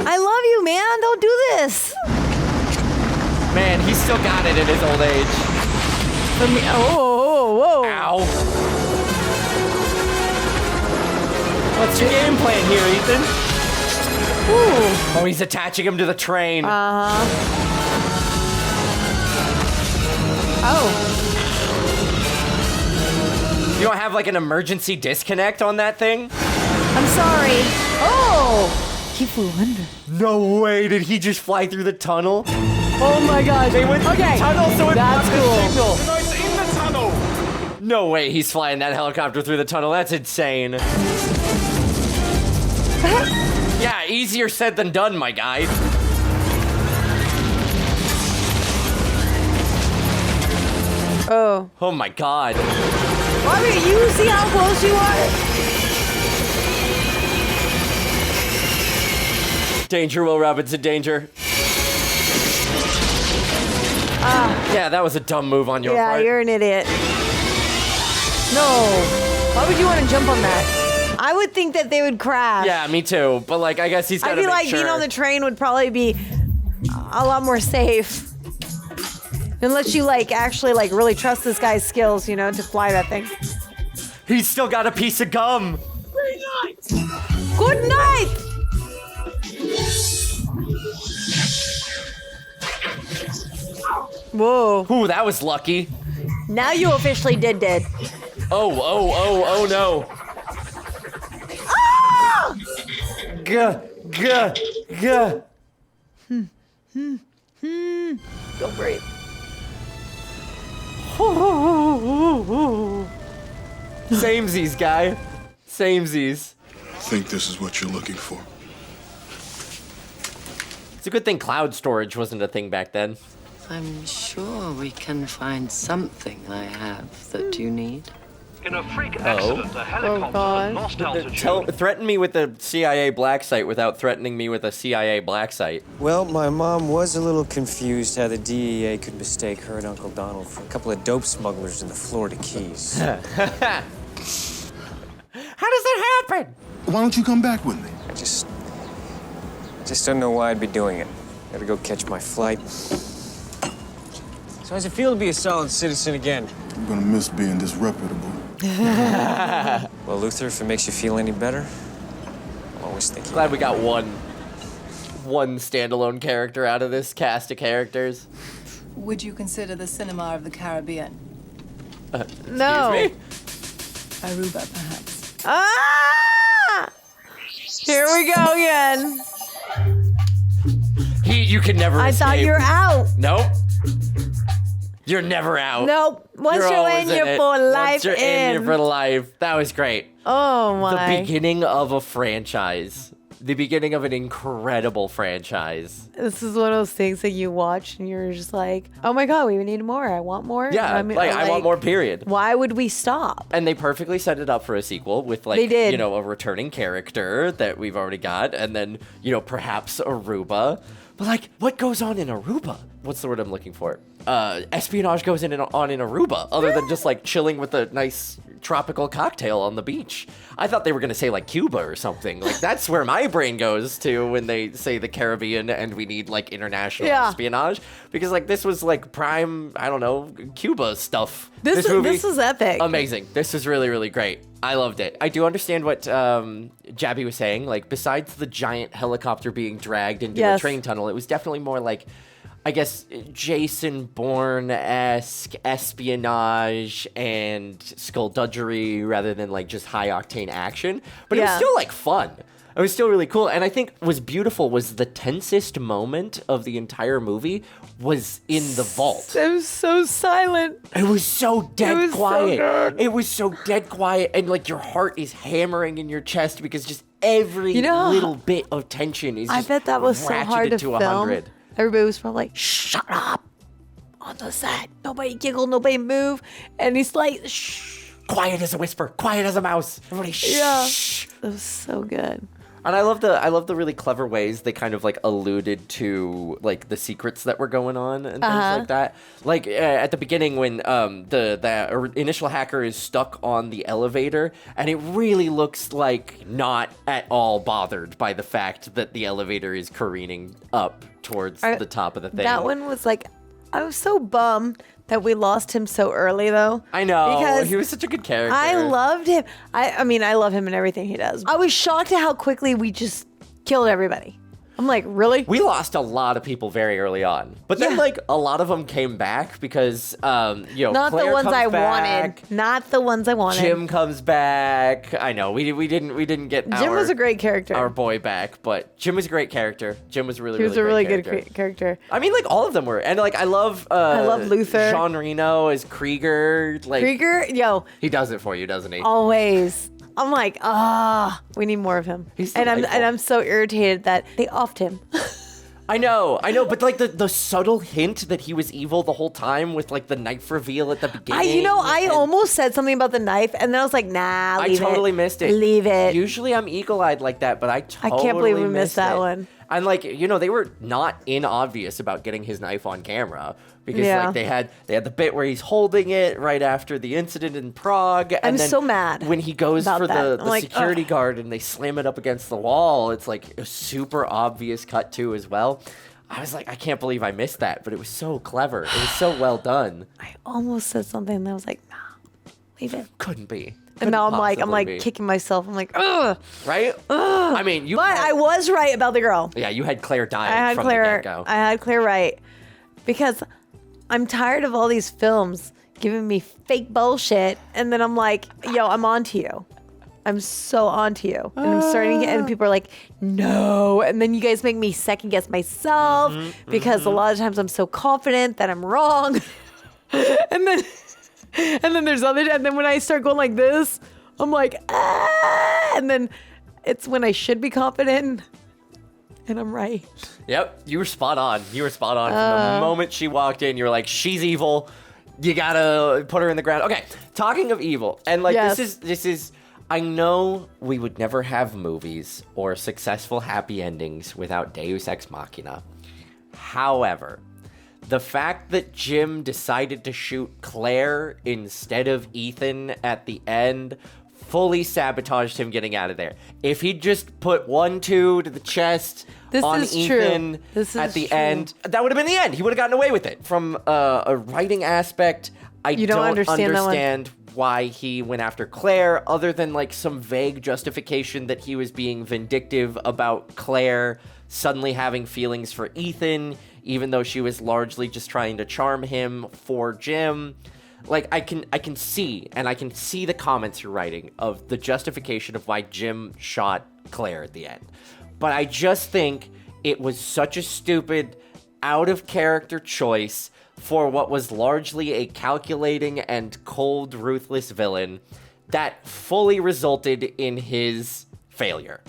I love you, man. Don't do this. Man, he's still got it in his old age. For me. Oh, whoa. Ow. What's your game plan here, Ethan? Ooh. Oh, he's attaching him to the train. Uh-huh. Oh. You don't have, like, an emergency disconnect on that thing? I'm sorry. Oh. He flew under. No way, did he just fly through the tunnel? Oh my God. They went through the tunnel, so it That's blocked cool. the signal. The noise in the tunnel! No way he's flying that helicopter through the tunnel. That's insane. Yeah, easier said than done, my guy. Oh. Oh my God. I mean, you see how close you are? Danger, Will Robinson, danger. Yeah, that was a dumb move on your part. Yeah, you're an idiot. No. Why would you want to jump on that? I would think that they would crash. Yeah, me too. But, like, I guess he's got I to feel make like sure. being on the train would probably be a lot more safe. Unless you, like, actually, like, really trust this guy's skills, you know, to fly that thing. He's still got a piece of gum. Good night! Whoa. Ooh, that was lucky. Now you officially did. Oh no. Ah! Gah. Don't breathe. Samesies, guy. Samesies. Think this is what you're looking for? It's a good thing cloud storage wasn't a thing back then. I'm sure we can find something I have that you need. In a freak accident, a helicopter lost altitude. Threaten me with the CIA black site without threatening me with a CIA black site. Well, my mom was a little confused how the DEA could mistake her and Uncle Donald for a couple of dope smugglers in the Florida Keys. How does that happen? Why don't you come back with me? I just don't know why I'd be doing it. Gotta go catch my flight. So how's it feel to be a solid citizen again? I'm gonna miss being disreputable. Well, Luther, if it makes you feel any better, I'm always thinking. Glad we got one standalone character out of this cast of characters. Would you consider the cinema of the Caribbean? No. Aruba, perhaps. Ah! Here we go again. You can never I escape. thought you were out. Nope. You're never out. Nope. Once you're always in, you're it. for life. Once you're in, you're for life. That was great. Oh my. The beginning of a franchise. The beginning of an incredible franchise. This is one of those things that you watch and you're just like, oh my God, we need more. I want more. Yeah, I want more, period. Why would we stop? And they perfectly set it up for a sequel with, like, They did. you know, a returning character that we've already got, and then, you know, perhaps Aruba. But like, what goes on in Aruba? What's the word I'm looking for? Espionage goes on in Aruba, other than just like chilling with a nice tropical cocktail on the beach. I thought they were gonna say like Cuba or something. Like that's where my brain goes to when they say the Caribbean and we need like international espionage. Because like this was like prime, I don't know, Cuba stuff. This was epic. Amazing. This was really, really great. I loved it. I do understand what Jabby was saying. Like besides the giant helicopter being dragged into a train tunnel, it was definitely more like, I guess, Jason Bourne-esque espionage and skullduggery rather than like just high octane action. But it was still like fun. It was still really cool. And I think what was beautiful was the tensest moment of the entire movie was in the vault. It was so silent. It was so dead quiet. It was so dead quiet. And like your heart is hammering in your chest because just every little bit of tension is just I bet that was so hard to film. 100. Everybody was probably like, shut up on the set. Nobody giggle, nobody move. And he's like, shh. Quiet as a whisper, quiet as a mouse. Everybody shh. Yeah. It was so good. And I love the really clever ways they kind of like alluded to like the secrets that were going on and things like that. Like at the beginning when the initial hacker is stuck on the elevator and it really looks like not at all bothered by the fact that the elevator is careening up towards the top of the thing. That one was like, I was so bummed that we lost him so early, though. I know. Because he was such a good character. I loved him. I mean, I love him in everything he does. I was shocked at how quickly we just killed everybody. I'm like, really? We lost a lot of people very early on. But then, like, a lot of them came back because, Not Claire the ones comes I back, wanted. Not the ones I wanted. Jim comes back. I know, we didn't get Jim was a great character. Our boy back, but Jim was a great character. Jim was really, he was really a great really good character. I mean, like, all of them were. And, like, I love Luther. Jean Reno as Krieger. Like, Krieger? Yo. He does it for you, doesn't he? Always. I'm like, we need more of him. And I'm so irritated that they offed him. I know, but like the subtle hint that he was evil the whole time with like the knife reveal at the beginning. I almost said something about the knife, and then I was like, nah, leave it. I totally missed it. Leave it. Usually I'm eagle-eyed like that, but I can't believe we missed that one. And like, they were not inobvious about getting his knife on camera because like they had the bit where he's holding it right after the incident in Prague. And I'm then so mad when he goes for that. the security guard and they slam it up against the wall. It's like a super obvious cut too as well. I was like, I can't believe I missed that, but it was so clever. It was so well done. I almost said something and I was like, nah, leave it. Couldn't be. And now I'm like kicking myself. I'm like, ugh. Right? Ugh. I mean, But I was right about the girl. Yeah, you had Claire dying from the get-go. I had Claire right. Because I'm tired of all these films giving me fake bullshit. And then I'm like, yo, I'm onto you. I'm so onto you. And I'm starting to get, and people are like, no. And then you guys make me second guess myself because a lot of times I'm so confident that I'm wrong. and then there's other, and then when I start going like this, I'm like, and then it's when I should be confident and I'm right. Yep, you were spot on. From the moment she walked in, you were like, she's evil. You gotta put her in the ground. Okay, talking of evil, and like this is, I know we would never have movies or successful happy endings without Deus Ex Machina. However, the fact that Jim decided to shoot Claire instead of Ethan at the end fully sabotaged him getting out of there. If he'd just put 1-2 to the chest on Ethan at the end, that would have been the end. He would have gotten away with it. From a writing aspect, I don't understand why he went after Claire, other than like some vague justification that he was being vindictive about Claire suddenly having feelings for Ethan, even though she was largely just trying to charm him for Jim. Like, I can see the comments you're writing of the justification of why Jim shot Claire at the end. But I just think it was such a stupid, out-of-character choice for what was largely a calculating and cold, ruthless villain that fully resulted in his failure.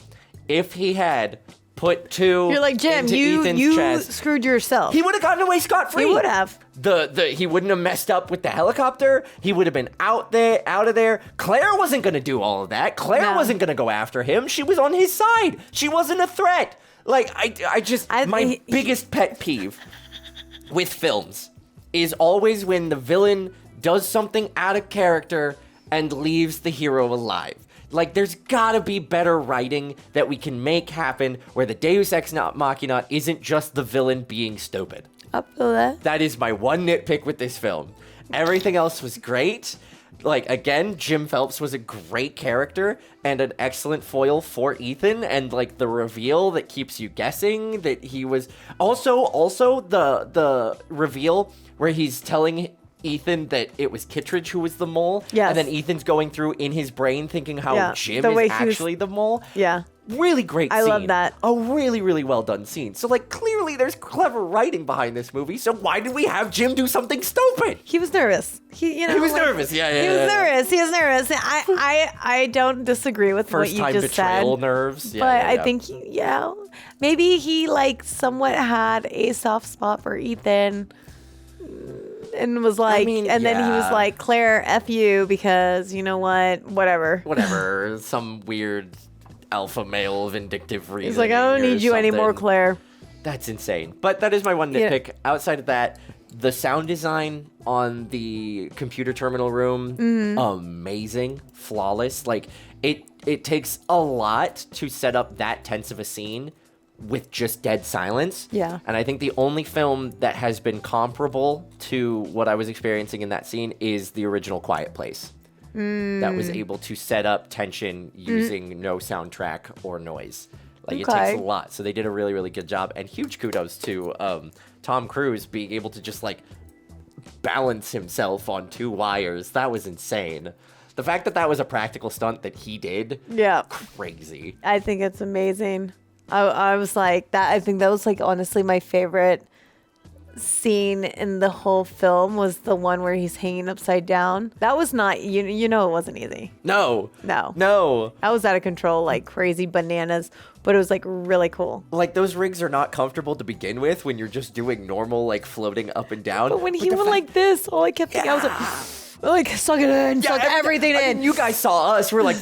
If he had put 2 You're like, Jim, into Ethan's you chest, screwed yourself. he would have gotten away scot-free. He would have. He wouldn't have messed up with the helicopter. He would have been out of there. Claire wasn't going to do all of that. Claire wasn't going to go after him. She was on his side. She wasn't a threat. Like, my biggest pet peeve with films is always when the villain does something out of character and leaves the hero alive. Like, there's gotta be better writing that we can make happen where the Deus Ex Machina isn't just the villain being stupid. I feel that. That is my one nitpick with this film. Everything else was great. Like, again, Jim Phelps was a great character and an excellent foil for Ethan, and like the reveal that keeps you guessing that he was also the reveal where he's telling Ethan that it was Kittredge who was the mole. Yes. And then Ethan's going through in his brain thinking how Jim is actually the mole. Yeah. Really great scene. I love that. A really, really well done scene. So, like, clearly there's clever writing behind this movie, so why did we have Jim do something stupid? He was nervous. He was nervous. Yeah. He was nervous. I don't disagree with what you just said. First time betrayal nerves. Yeah, but I think, maybe he, like, somewhat had a soft spot for Ethan and was like, then he was like, Claire, F you, because you know what? Whatever. Some weird alpha male vindictive reason. He's like, I don't need you anymore, Claire. That's insane. But that is my one nitpick. Outside of that, the sound design on the computer terminal room, amazing, flawless. Like, it takes a lot to set up that tense of a scene with just dead silence. Yeah. And I think the only film that has been comparable to what I was experiencing in that scene is the original Quiet Place. That was able to set up tension using no soundtrack or noise. Like, it takes a lot. So they did a really, really good job. And huge kudos to Tom Cruise being able to just, like, balance himself on 2 wires. That was insane. The fact that that was a practical stunt that he did, crazy. I think it's amazing. I was like, that. I think that was, like, honestly my favorite scene in the whole film was the one where he's hanging upside down. That was not, you know, it wasn't easy. No. That was out of control, like crazy bananas, but it was like really cool. Like, those rigs are not comfortable to begin with when you're just doing normal, like, floating up and down. But when he went like this, all I kept thinking, I was like, suck it in, suck everything in. You guys saw us. We're like,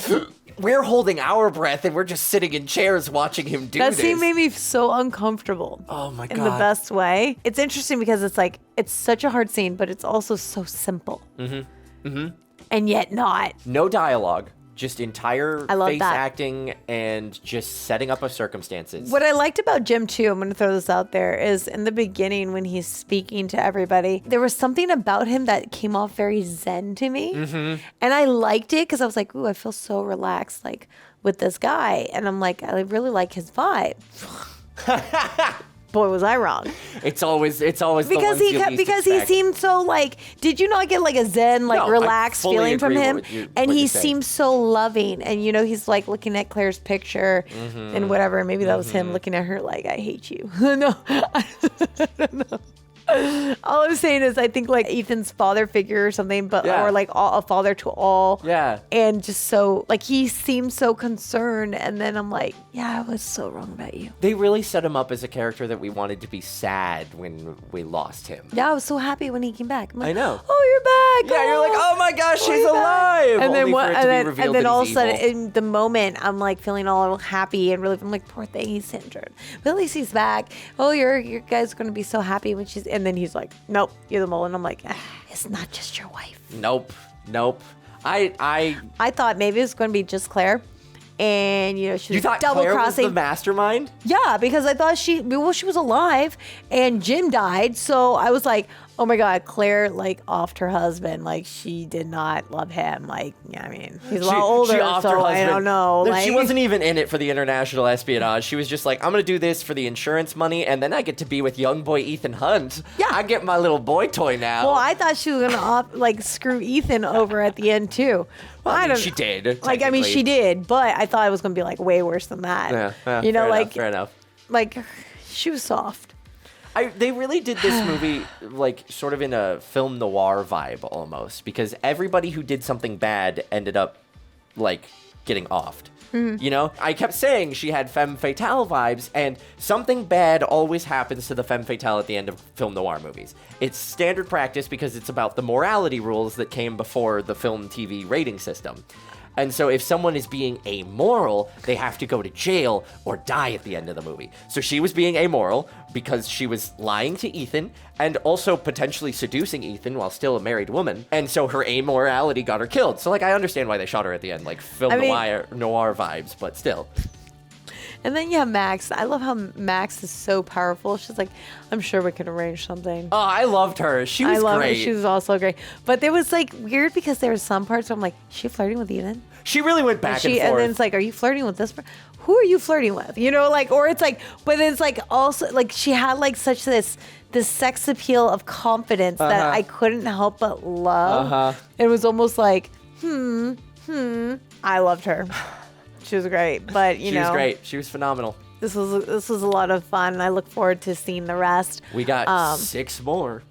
we're holding our breath and we're just sitting in chairs watching him do this. That scene made me so uncomfortable. Oh my God. In the best way. It's interesting because it's like, it's such a hard scene, but it's also so simple. And yet not. No dialogue. Just entire face that. acting and just setting up of circumstances. What I liked about Jim, too, I'm going to throw this out there, is in the beginning when he's speaking to everybody, there was something about him that came off very zen to me. And I liked it because I was like, ooh, I feel so relaxed, like, with this guy. And I'm like, I really like his vibe. Boy, was I wrong. It's always because the ones you least because he expect. seemed so, like, did you not get like a zen, like, No, I relaxed fully feeling from agree him? with what And you're he saying. seemed so loving, and you know, he's like looking at Claire's picture and whatever. Maybe that was him looking at her like, I hate you. No, I don't know. All I'm saying is, I think like Ethan's father figure or something, but or like a father to all. Yeah. And just so, like, he seemed so concerned, and then I'm like, yeah, I was so wrong about you. They really set him up as a character that we wanted to be sad when we lost him. Yeah, I was so happy when he came back. I'm like, I know. Oh, you're back. Yeah, you're like, oh my gosh, she's alive. And then Only for it to be revealed that all of a he's sudden, evil. in the moment, I'm like feeling all happy and really, I'm like, poor thing, he's injured. But at least he's back. Oh, your guys gonna be so happy when she's. And then he's like, nope, you're the mole. And I'm like, it's not just your wife. Nope. I thought maybe it was going to be just Claire. And, you know, she You was thought double Claire was crossing. the mastermind? Yeah, because I thought she was alive and Jim died. So I was like, oh my God, Claire, like, offed her husband. Like, she did not love him. Like, yeah, I mean, he's a lot older, offed her so I husband. don't know. She Like, wasn't even in it for the international espionage. She was just like, I'm going to do this for the insurance money, and then I get to be with young boy Ethan Hunt. Yeah. I get my little boy toy now. well, I thought she was going to, screw Ethan over at the end, too. Well, I don't she did. Like, I mean, technically. she did, but I thought it was going to be, like, way worse than that. Yeah, you know, fair enough. like, she was soft. They really did this movie like sort of in a film noir vibe almost, because everybody who did something bad ended up like getting offed. You know, I kept saying she had femme fatale vibes, and something bad always happens to the femme fatale at the end of film noir movies. It's standard practice because it's about the morality rules that came before the film TV rating system. And so if someone is being amoral, they have to go to jail or die at the end of the movie. So she was being amoral because she was lying to Ethan and also potentially seducing Ethan while still a married woman. And so her amorality got her killed. So, like, I understand why they shot her at the end, like, film noir vibes, but still. And then you have Max. I love how Max is so powerful. She's like, I'm sure we can arrange something. Oh, I loved her. She was great. She was also great. But it was like weird because there were some parts where I'm like, is she flirting with Ethan? She really went back and forth. And then it's like, are you flirting with this person? Who are you flirting with? You know, like, or it's like, but it's like also like she had like such this sex appeal of confidence that I couldn't help but love. It was almost like, I loved her. She was great, but you know, she was great. She was phenomenal. This was a lot of fun. I look forward to seeing the rest. We got 6 more.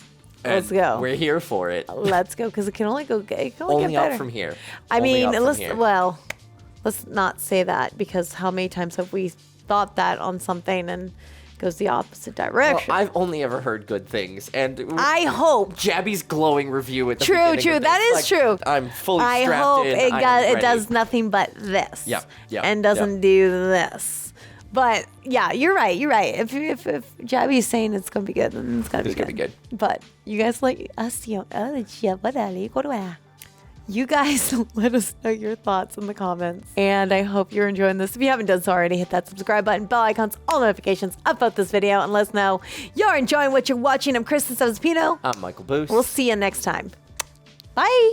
Let's go. We're here for it. Let's go, because it can only go. It can only get better. up from here. I mean, let's not say that, because how many times have we thought that on something and it goes the opposite direction? Well, I've only ever heard good things, and I hope Jabby's glowing review at the true. beginning That is true. I'm fully I strapped hope in. it does nothing but this. Yeah. And doesn't do this. But yeah, you're right. If Jabby's saying it's gonna be good, then it's gonna be good. But you guys like us, you guys let us know your thoughts in the comments. And I hope you're enjoying this. If you haven't done so already, hit that subscribe button, bell icons, all notifications about this video, and let us know you're enjoying what you're watching. I'm Kristen Michael. I'm Michael Booth. We'll see you next time. Bye.